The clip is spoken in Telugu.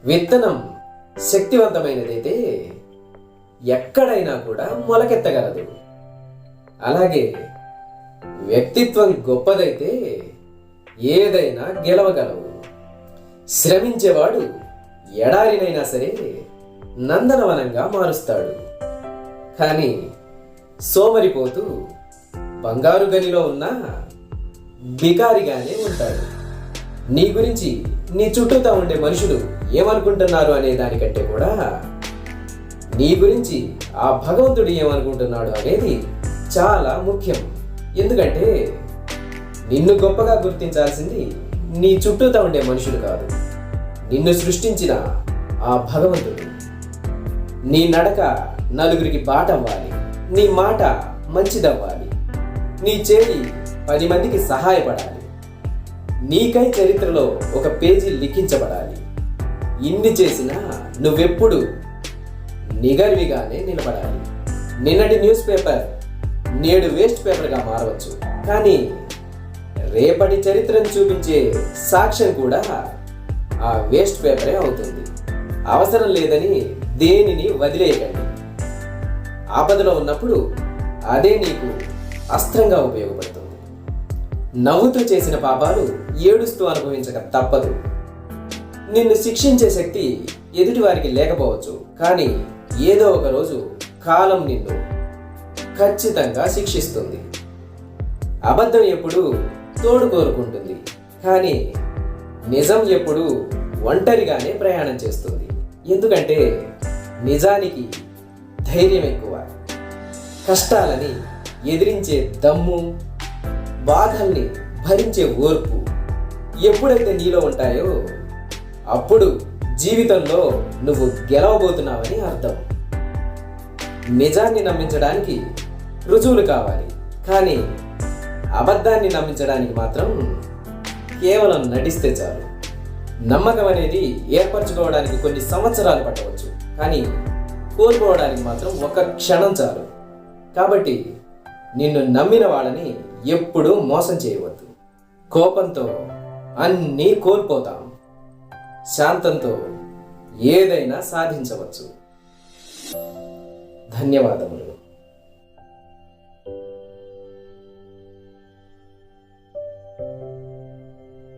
విత్తనం శక్తివంతమైనదైతే ఎక్కడైనా కూడా మొలకెత్తగలదు. అలాగే వ్యక్తిత్వం గొప్పదైతే ఏదైనా గెలవగలవు. శ్రమించేవాడు ఎడారినైనా సరే నందనవనంగా మారుస్తాడు. కానీ సోమరిపోతూ బంగారు గనిలో ఉన్న బికారిగానే ఉంటాడు. నీ గురించి నీ చుట్టూతా ఉండే మనుషులు ఏమనుకుంటున్నారు అనే దానికంటే కూడా నీ గురించి ఆ భగవంతుడు ఏమనుకుంటున్నాడు అనేది చాలా ముఖ్యం. ఎందుకంటే నిన్ను గొప్పగా గుర్తించాల్సింది నీ చుట్టూతా ఉండే మనుషులు కాదు, నిన్ను సృష్టించిన ఆ భగవంతుడు. నీ నడక నలుగురికి బాటవ్వాలి, నీ మాట మంచిదవ్వాలి, నీ చేయి 10 మందికి సహాయపడాలి, నీకై చరిత్రలో ఒక పేజీ లిఖించబడాలి. ఇన్ని చేసినా నువ్వెప్పుడు నిగర్విగానే నిలబడాలి. నిన్నటి న్యూస్ పేపర్ నేడు వేస్ట్ పేపర్గా మారవచ్చు, కానీ రేపటి చరిత్రను చూపించే సాక్ష్యం కూడా ఆ వేస్ట్ పేపరే అవుతుంది. అవసరం లేదని దేనిని వదిలేయకండి. ఆపదలో ఉన్నప్పుడు అదే నీకు అస్త్రంగా ఉపయోగపడుతుంది. నవ్వుతూ చేసిన పాపాలు ఏడుస్తూ అనుభవించక తప్పదు. నిన్ను శిక్షించే శక్తి ఎదుటి వారికి లేకపోవచ్చు, కానీ ఏదో ఒక రోజు కాలం నిన్ను ఖచ్చితంగా శిక్షిస్తుంది. అబద్ధం ఎప్పుడు తోడు కోరుకుంటుంది, కానీ నిజం ఎప్పుడు ఒంటరిగానే ప్రయాణం చేస్తుంది. ఎందుకంటే నిజానికి ధైర్యం ఎక్కువ. కష్టాలని ఎదిరించే దమ్ము, బాధల్ని భరించే ఓర్పు ఎప్పుడైతే నీలో ఉంటాయో అప్పుడు జీవితంలో నువ్వు గెలవబోతున్నావని అర్థం. నిజాన్ని నమ్మించడానికి రుజువులు కావాలి, కానీ అబద్ధాన్ని నమ్మించడానికి మాత్రం కేవలం నటిస్తే చాలు. నమ్మకం అనేది ఏర్పరచుకోవడానికి కొన్ని సంవత్సరాలు పట్టవచ్చు, కానీ కోల్పోవడానికి మాత్రం ఒక క్షణం చాలు. కాబట్టి నిన్ను నమ్మిన వాళ్ళని ఎప్పుడూ మోసం చేయవద్దు. కోపంతో అన్నీ కోల్పోతాం, శాంతంతో ఏదైనా సాధించవచ్చు. ధన్యవాదములు.